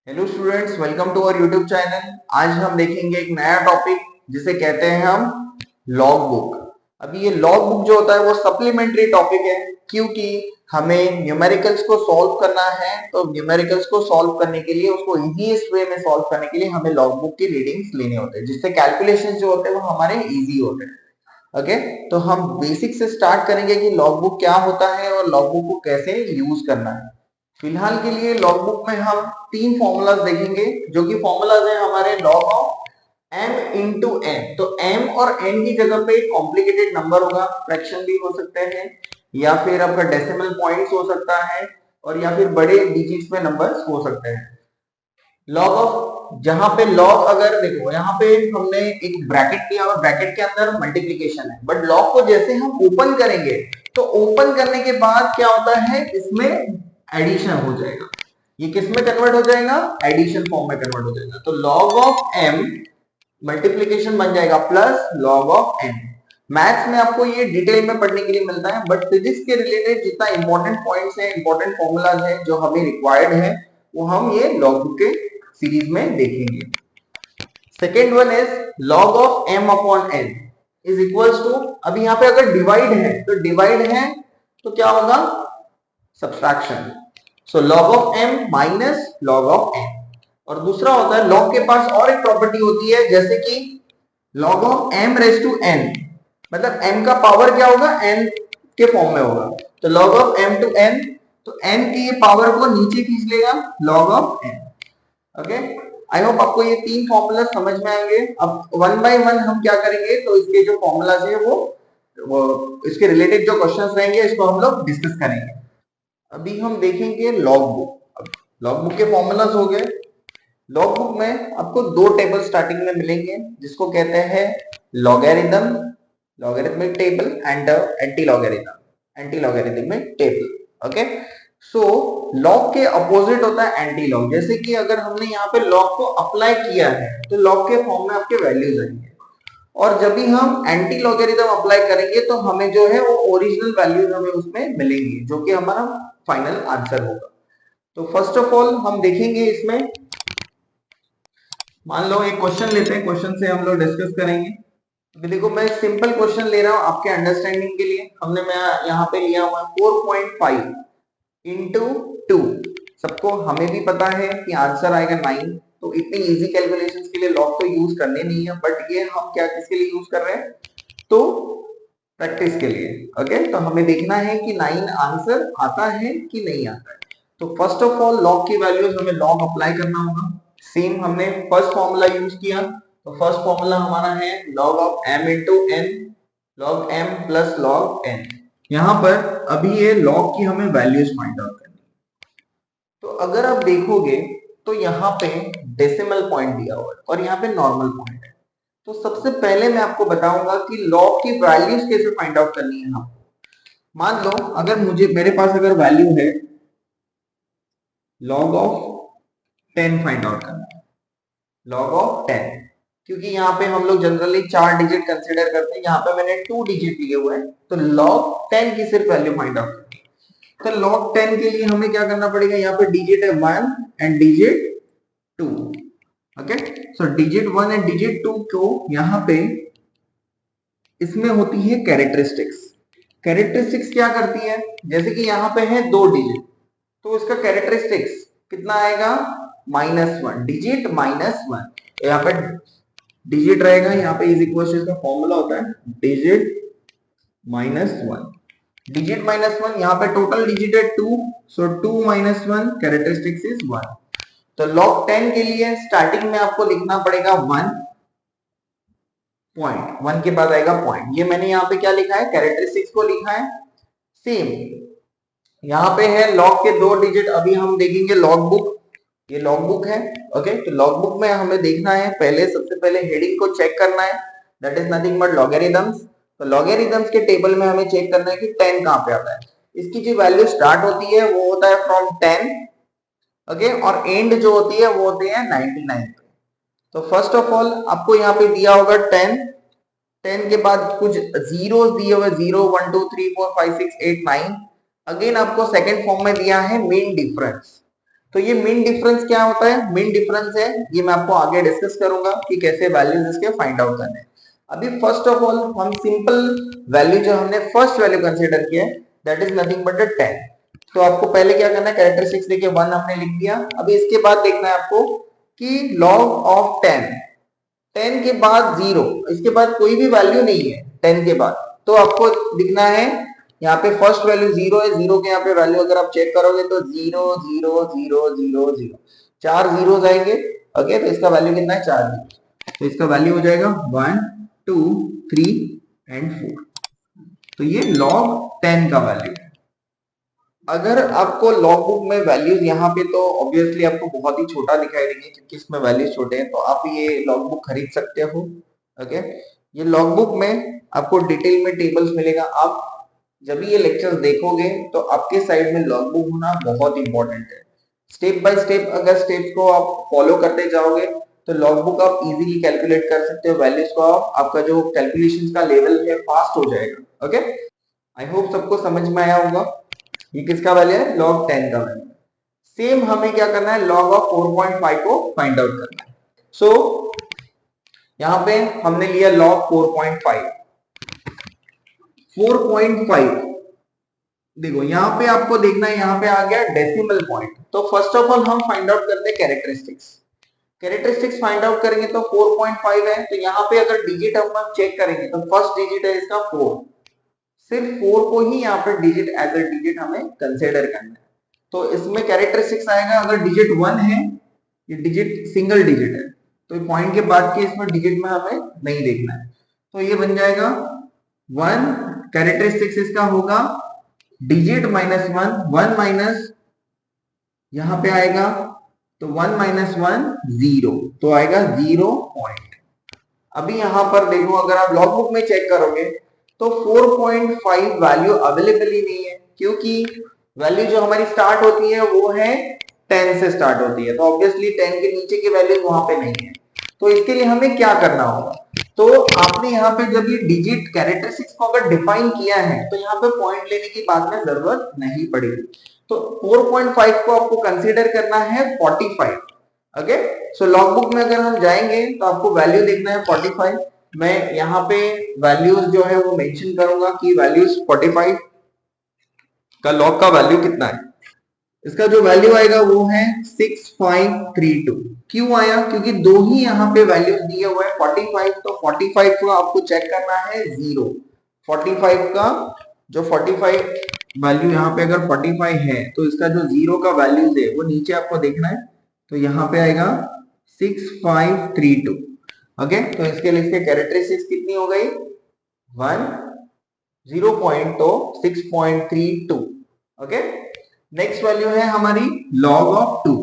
Hello students, welcome to our YouTube channel. आज हम देखेंगे एक नया टॉपिक जिसे कहते हैं हम लॉग बुक। अभी ये लॉग बुक जो होता है वो सप्लीमेंट्री टॉपिक है, क्योंकि हमें न्यूमेरिकल्स को सॉल्व करना है। तो न्यूमेरिकल्स को सॉल्व करने के लिए, उसको इजीएस्ट वे में सॉल्व करने के लिए हमें लॉग बुक की रीडिंग्स लेने होते हैं, जिससे कैलकुलेशन जो होते हैं वो हमारे इजी होते हैं। ओके, तो हम बेसिक से स्टार्ट करेंगे कि लॉग बुक क्या होता है और लॉग बुक को कैसे यूज करना है। फिलहाल के लिए लॉग बुक में हम तीन फॉर्मूलाज देखेंगे, जो कि फॉर्मूलाज है हमारे log of m into n. तो m और n की जगह पे कॉम्प्लिकेटेड नंबर होगा, फ्रैक्शन भी हो सकते हैं, या फिर आपका डेसिमल पॉइंट्स हो सकता है, और या फिर बड़े डिजिट्स में नंबर्स हो सकते हैं। लॉग ऑफ, जहां पे लॉग, अगर देखो यहाँ पे हमने एक ब्रैकेट दिया और ब्रैकेट के अंदर मल्टीप्लीकेशन है, बट लॉग को जैसे हम ओपन करेंगे तो ओपन करने के बाद क्या होता है, इसमें एडिशन हो जाएगा। ये किस में कन्वर्ट हो जाएगा? एडिशन फॉर्म में कन्वर्ट हो जाएगा। तो लॉग ऑफ m मल्टीप्लीकेशन बन जाएगा plus log of n। Maths में आपको ये डिटेल में पढ़ने के लिए मिलता है, बट फिजिक्स के रिलेटेड जितना इंपॉर्टेंट पॉइंट्स है, इंपॉर्टेंट फॉर्मूलाज है जो हमें रिक्वायर्ड है, वो हम ये लॉग बुक के सीरीज में देखेंगे। Second one is log of m upon n is equals to, अभी यहाँ पे अगर डिवाइड है तो तो क्या होगा? Subtraction. So log of m minus log of n। और दूसरा होता है, लॉग के पास और एक प्रॉपर्टी होती है, जैसे कि log of m raise to n, मतलब m का पावर क्या होगा? n के फॉर्म में होगा। तो log of m to n, तो n की पावर को नीचे खींच लेगा log of n। Okay, I hope आपको ये तीन फॉर्मूला समझ में आएंगे। अब वन बाय वन हम क्या करेंगे, तो इसके जो फॉर्मूलाज है वो इसके रिलेटेड जो क्वेश्चंस रहेंगे इसको हम लोग डिस्कस करेंगे। अभी हम देखेंगे लॉग बुक। लॉग बुक के फॉर्मूलाज हो गए। लॉग बुक में आपको दो टेबल स्टार्टिंग में मिलेंगे, जिसको कहते हैं logarithm, logarithmic table, and anti logarithmic table. Okay, so log के अपोजिट होता है एंटी लॉग। जैसे कि अगर हमने यहाँ पे लॉग को अप्लाई किया है तो लॉग के फॉर्म में आपके वैल्यूज आएंगे, और जब भी हम एंटी लॉगरिथम अप्लाई करेंगे तो हमें जो है वो ओरिजिनल वैल्यूज हमें उसमें मिलेंगी, जो कि हमारा फाइनल आंसर होगा। तो फर्स्ट ऑफ ऑल हम देखेंगे इसमें, मान लो एक क्वेश्चन लेते हैं, क्वेश्चन से हम लोग डिस्कस करेंगे। अभी देखो, मैं सिंपल क्वेश्चन ले रहा हूं आपके अंडरस्टैंडिंग के लिए। मैं यहाँ पे लिया हुआ 4.5 इंटू 2। सबको हमें भी पता है कि आंसर आएगा 9। तो इतनी इजी कैलकुलेशंस के लिए लॉग तो यूज करने नहीं है, बट ये हम क्या किसके लिए यूज कर रहे हैं? तो प्रैक्टिस के लिए। ओके, तो हमें देखना है कि 9 आंसर आता है कि नहीं आता है। तो फर्स्ट ऑफ ऑल लॉग की वैल्यूज हमें लॉग अप्लाई करना होगा। सेम हमने फर्स्ट फॉर्मूला यूज किया, तो फर्स्ट फॉर्मूला हमारा है log of m into n, log m plus log n। यहां पर अभी ये लॉग की हमें वैल्यूज फाइंड आउट करनी। तो अगर आप देखोगे तो यहाँ पे डेसिमल पॉइंट दिया हुआ है और यहाँ पे नॉर्मल पॉइंट है। तो सबसे पहले मैं आपको बताऊंगा कि लॉग की वैल्यूज कैसे फाइंड आउट करनी है। हम मान लो, अगर मेरे पास अगर वैल्यू है लॉग ऑफ 10 फाइंड आउट करना है, लॉग ऑफ 10, क्योंकि यहाँ पे हम लोग जनरली 4 डिजिट कंसीडर करते हैं, यहाँ पे मैंने 2 डिजिट लिए हुए हैं, तो लॉग 10 की सिर्फ वैल्यू फाइंड आउट करनी है। तो लॉग 10 के लिए हमें क्या करना पड़ेगा? यहाँ पे डिजिट है 1 and digit 2। Okay, so digit 1 and digit 2 को यहाँ पे इसमें होती है कैरेक्टरिस्टिक्स। कैरेक्टरिस्टिक्स क्या करती है? जैसे कि यहाँ पे है 2 डिजिट, तो इसका कैरेक्टरिस्टिक्स कितना आएगा? -1, डिजिट -1। यहाँ पे डिजिट रहेगा, यहाँ पे इज इक्वल टू, इसका फॉर्मूला होता है डिजिट -1। डिजिट -1, यहाँ पे टोटल डिजिट है 2, सो 2 -1, कैरेक्टरिस्टिक्स इज 1। तो लॉग 10 के लिए स्टार्टिंग में आपको लिखना पड़ेगा 1 पॉइंट, 1 के बाद आएगा पॉइंट। ये मैंने यहाँ पे क्या लिखा है? कैरेक्टरिस्टिक्स को लिखा है। सेम यहाँ पे है लॉग के 2 डिजिट। अभी हम देखेंगे लॉग बुक, ये लॉग बुक है। ओके, तो लॉग बुक में हमें देखना है, पहले सबसे पहले हेडिंग को चेक करना है, that is nothing but logarithms. तो लॉगरिथम्स के टेबल में हमें चेक करना है कि 10 कहां पे आता है। इसकी जो वैल्यू स्टार्ट होती है वो होता है फ्रॉम 10, ओके, और एंड जो होती है वो होती है 99 पे। तो फर्स्ट ऑफ ऑल आपको यहाँ पे दिया होगा 10, 10 के बाद कुछ जीरो दिए हुए, 0 1 2 3 4 5 6 8 9। अगेन आपको सेकंड फॉर्म में दिया है मीन डिफरेंस। तो ये मीन डिफरेंस क्या होता है? मीन डिफरेंस है, ये मैं आपको आगे डिस्कस करूंगा कि कैसे वैल्यूज इसके फाइंड आउट करने हैं। अभी फर्स्ट ऑफ ऑल हम सिंपल वैल्यू जो हमने फर्स्ट वैल्यू कंसीडर किया है दैट इज नथिंग बट 10। तो आपको पहले क्या करना है, कैरेक्टरिस्टिक्स देखिए 1 हमने लिख दिया। अभी इसके बाद देखना है आपको कि log ऑफ 10, 10 के बाद 0, इसके बाद कोई भी वैल्यू नहीं है 10 के बाद, तो आपको दिखना है यहाँ पे फर्स्ट वैल्यू 0 है, 0 के यहाँ पे वैल्यू अगर आप चेक करोगे तो 0 0 0 0 0, 4 जीरो आएंगे। ओके, तो इसका वैल्यू कितना है? 4 जीरो। तो इसका वैल्यू हो जाएगा 1 2 3 एंड 4। तो ये log 10 का वैल्यू है। अगर आपको लॉग बुक में वैल्यूज यहाँ पे तो ऑब्वियसली आपको बहुत ही छोटा दिखाई देंगे क्योंकि इसमें वैल्यूज छोटे हैं, तो आप ये लॉग बुक खरीद सकते हो। ओके, ये लॉग बुक में आपको डिटेल में टेबल्स मिलेगा। आप जब भी ये लेक्चर्स देखोगे तो आपके साइड में लॉग बुक होना बहुत इंपॉर्टेंट है। स्टेप बाय स्टेप अगर स्टेप्स को आप फॉलो करते जाओगे तो लॉग बुक आप इजीली कैलकुलेट कर सकते हो वैल्यूज को। आपका जो कैलकुलेशन का लेवल है फास्ट हो जाएगा। ओके, आई होप सबको समझ में आया होगा। ये किसका वैल्यू है? log 10 का वैल्यू। सेम हमें क्या करना है? log ऑफ 4.5 को फाइंड आउट करना है। सो यहां पे हमने लिया log 4.5। 4.5 देखो यहां पे आपको देखना है, यहां पे आ गया डेसिमल पॉइंट। तो फर्स्ट ऑफ ऑल हम फाइंड आउट करते हैं कैरेक्टरिस्टिक्स। कैरेक्टरिस्टिक्स फाइंड आउट करेंगे तो 4.5 है, तो यहाँ पे अगर डिजिट हम चेक करेंगे तो फर्स्ट डिजिट है इसका 4। सिर्फ 4 को ही यहाँ पे डिजिट एज अ डिजिट हमें कंसीडर करना है। तो इसमें कैरेक्टरिस्टिक्स आएगा अगर डिजिट 1 है, ये डिजिट सिंगल डिजिट है, तो पॉइंट के बाद के इसमें डिजिट में हमें नहीं देखना है। तो ये बन जाएगा 1, कैरेक्टरिस्टिक्स इसका होगा डिजिट माइनस 1, 1 माइनस यहां पे आएगा तो 1 माइनस 1 0, तो आएगा 0 पॉइंट। अभी यहां पर देखो अगर आप लॉग बुक में चेक करोगे तो 4.5 वैल्यू अवेलेबल ही नहीं है, क्योंकि वैल्यू जो हमारी स्टार्ट होती है वो है 10 से स्टार्ट होती है, तो ऑब्वियसली 10 के नीचे की वैल्यू वहां पे नहीं है। तो इसके लिए हमें क्या करना होगा? तो आपने यहाँ पे जब ये डिजिट कैरेक्टरिस्टिक्स को अगर डिफाइन किया है तो यहाँ पे पॉइंट लेने की बात में जरूरत नहीं पड़ेगी। तो 4.5 को आपको कंसीडर करना है 45। ओके, सो लॉग बुक में अगर हम जाएंगे तो आपको वैल्यू देखना है 45। मैं यहाँ पे वैल्यूज जो है वो मेंशन करूंगा कि वैल्यूज 45 का लॉग का वैल्यू कितना है। इसका जो वैल्यू आएगा वो है 6532। क्यों आया? क्योंकि दो ही यहाँ पे वैल्यूज दिए हुए हैं 45, तो 45 को आपको चेक करना है 0। 45 का जो 45 वैल्यू यहाँ पे अगर 45 है तो इसका जो 0 का वैल्यूज है वो नीचे आपको देखना है, तो यहाँ पे आएगा 6532। ओके, तो इसके लिए इसके कैरेक्टरिस्टिक्स कितनी हो गई? 1 0 पॉइंट तो 6.32। ओके, नेक्स्ट वैल्यू है हमारी log ऑफ 2।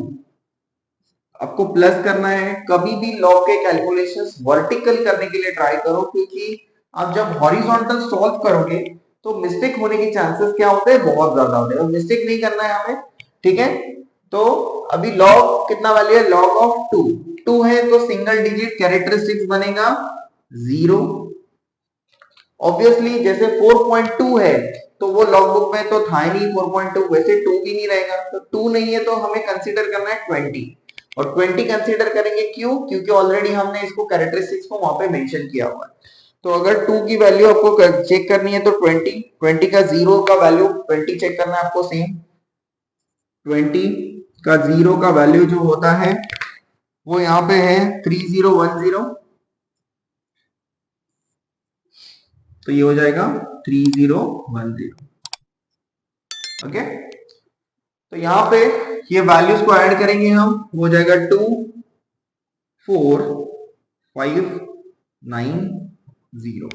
आपको प्लस करना है। कभी भी log के कैलकुलेशंस वर्टिकल करने के लिए ट्राई करो, क्योंकि आप जब हॉरिजॉन्टल सॉल्व करोगे तो मिस्टेक होने के चांसेस क्या होते हैं? बहुत ज्यादा होते हैं, और मिस्टेक नहीं करना है हमें। ठीक है, तो अभी log कितना वैल्यू है? log of 2। 2 है तो सिंगल डिजिट कैरेक्टरिस्टिक्स बनेगा 0। ऑब्वियसली जैसे 4.2 है तो वो लॉग बुक में तो था ही नहीं 4.2, वैसे 2 भी नहीं रहेगा, तो 2 नहीं है तो हमें कंसीडर करना है 20। और 20 कंसीडर करेंगे क्यों? क्योंकि ऑलरेडी हमने इसको कैरेक्टरिस्टिक्स को वहां पे मेंशन किया हुआ है। तो अगर 2 की वैल्यू आपको चेक करनी है तो 20 का 0 का वैल्यू 20 चेक करना है आपको। सेम 20 का 0 का वैल्यू जो होता है वो यहाँ पे है 3010, तो ये हो जाएगा 3010। ओके, तो यहाँ पे ये वैल्यूज को ऐड करेंगे हम, हो जाएगा 2 4 5 9 0,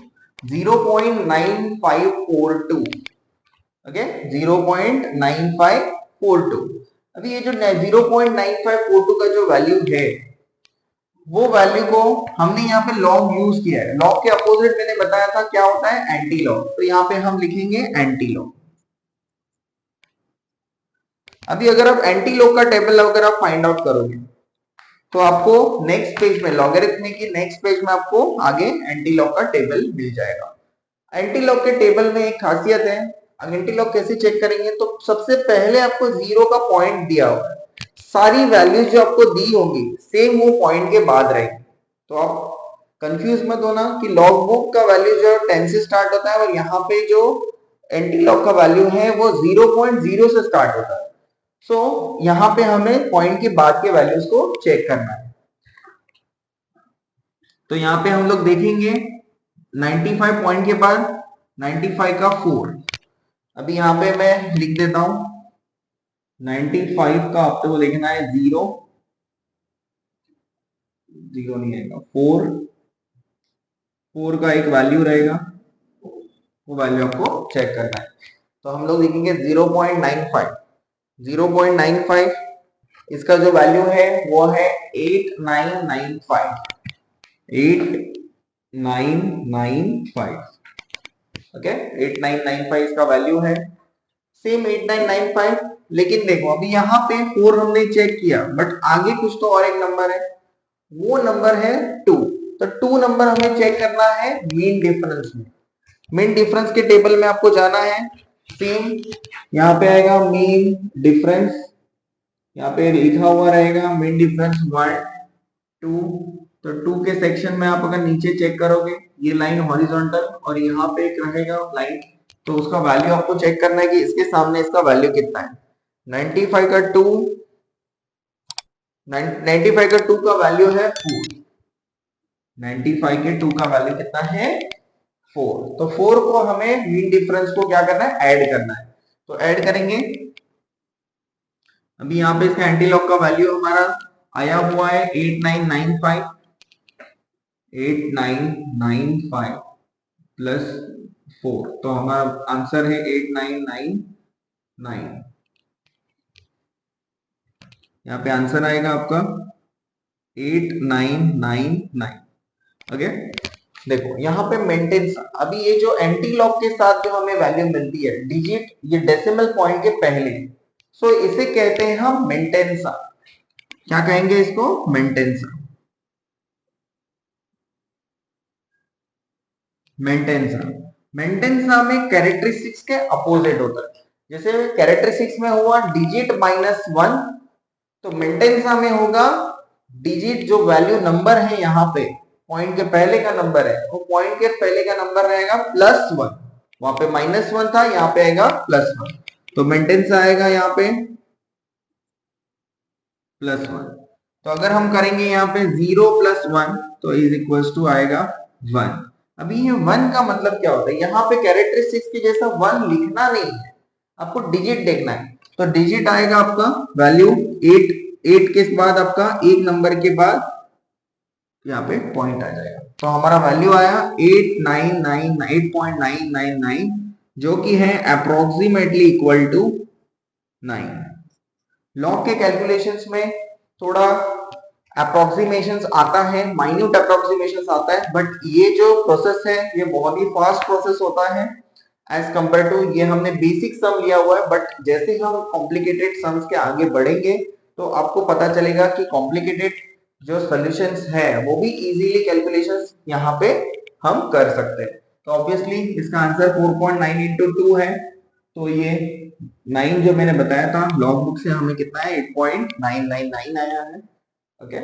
0.9542। ओके, 0.9542। अभी ये जो 0.9542 का जो वैल्यू है वो वैल्यू को हमने यहाँ पे लॉग यूज किया है। लॉग के अपोजिट मैंने बताया था क्या होता है? Anti log. तो यहाँ पे हम लिखेंगे एंटी लॉग। अभी अगर आप एंटी लॉग का टेबल अगर आप फाइंड आउट करोगे तो आपको नेक्स्ट पेज में लॉगरिथम की नेक्स्ट पेज में आपको आगे एंटी लॉग का टेबल मिल जाएगा। एंटी लॉग के टेबल में एक खासियत है, एंटी लॉग कैसे चेक करेंगे? तो सबसे पहले आपको 0 का पॉइंट दिया हुआ है, सारी वैल्यूज जो आपको दी होंगी सेम वो पॉइंट के बाद रहेगी। तो आप कंफ्यूज मत होना कि लॉग बुक का वैल्यू जो 10 से स्टार्ट होता है और यहाँ पे जो एंटी लॉग का वैल्यू है वो 0.0 से स्टार्ट होता है। सो यहाँ पे हमें पॉइंट के बाद के वैल्यूज को चेक करना है। तो यहाँ पे हम लोग देखेंगे 95 पॉइंट के बाद 95 का 4। अभी यहाँ पे मैं लिख देता हूं 95 का आपको को लिखना है 0 0 नहीं आएगा 4 4 का एक वैल्यू रहेगा, वो वैल्यू आपको चेक करना है। तो हम लोग लिखेंगे 0.95 0.95 इसका जो वैल्यू है वो है 8995 8995 ओके 8995 इसका वैल्यू है। सेम 8995 लेकिन देखो अभी यहाँ पे 4 हमने चेक किया बट आगे कुछ तो और एक नंबर है, वो नंबर है 2। तो 2 नंबर हमें चेक करना है मीन डिफरेंस में। मीन डिफरेंस के टेबल में आपको जाना है, सेम यहाँ पे आएगा मीन डिफरेंस, यहाँ पे लिखा हुआ रहेगा मीन डिफरेंस 1 2। तो 2 के सेक्शन में आप अगर नीचे चेक करोगे ये लाइन हॉरिजॉन्टल और यहाँ पे एक रहेगा लाइन, तो उसका वैल्यू आपको चेक करना है कि इसके सामने इसका वैल्यू कितना है। 95 का 2 95 का 2 का वैल्यू है 4। 95 के 2 का वैल्यू कितना है 4। तो 4 को हमें मीन डिफरेंस को क्या करना है ऐड करना है। तो ऐड करेंगे, अभी यहाँ पे इसका एंटी लॉग का वैल्यू हमारा आया हुआ है 8995 8995 प्लस 4, तो हमारा आंसर है 8999। यहाँ पे आंसर आएगा आपका 8999। ओके देखो यहाँ पे मेंटेन्स, अभी ये जो एंटी लॉग के साथ जो हमें वैल्यू मिलती है डिजिट ये डेसिमल पॉइंट के पहले, सो इसे कहते हैं हम मेंटेन्सा। क्या कहेंगे इसको मेंटेन्सा। मेंटेन्सा मेंटेन्सा में कैरेक्टरिस्टिक्स के अपोजिट होता है। जैसे कैरेक्टरिस्टिक्स में हुआ डिजिट -1, तो मेंटेन्सा में होगा डिजिट जो वैल्यू नंबर है यहाँ पे पॉइंट के पहले का नंबर है वो पॉइंट के पहले का नंबर रहेगा +1, वहां पे -1 था यहाँ पे आएगा +1, तो मेंटेन्सा आएगा यहाँ पे +1। तो अगर हम करेंगे यहाँ पे 0 + 1 तो इज इक्वल टू आएगा 1। अभी ये 1 का मतलब क्या होता है, यहाँ पे कैरेक्टरिस्टिक्स के जैसा 1 लिखना नहीं है, आपको डिजिट देखना है। तो डिजिट आएगा आपका वैल्यू 8 8 के बाद आपका एक नंबर के बाद यहाँ पे पॉइंट आ जाएगा। तो हमारा वैल्यू आया 8.999 जो कि है अप्रोक्सीमेटली इक्वल टू 9। लॉग के कैलकुलेशंस में थोड़ा अप्रोक्सीमेशंस आता है, माइन्यूट अप्रोक्सीमेशंस आता है, बट ये जो प्रोसेस है ये बहुत ही फास्ट प्रोसेस होता है एज कंपेयर टू ये हमने बेसिक सम लिया हुआ है। बट जैसे हम कॉम्प्लिकेटेड सम्स के आगे बढ़ेंगे तो आपको पता चलेगा कि कॉम्प्लिकेटेड जो सॉल्यूशंस है वो भी इजीली कैलकुलेशंस यहाँ पे हम कर सकते हैं। तो ऑब्वियसली इसका आंसर 4.9 इंटू 2 है, तो ये 9 जो मैंने बताया था लॉग बुक से हमें कितना है 8.999 आया है। ओके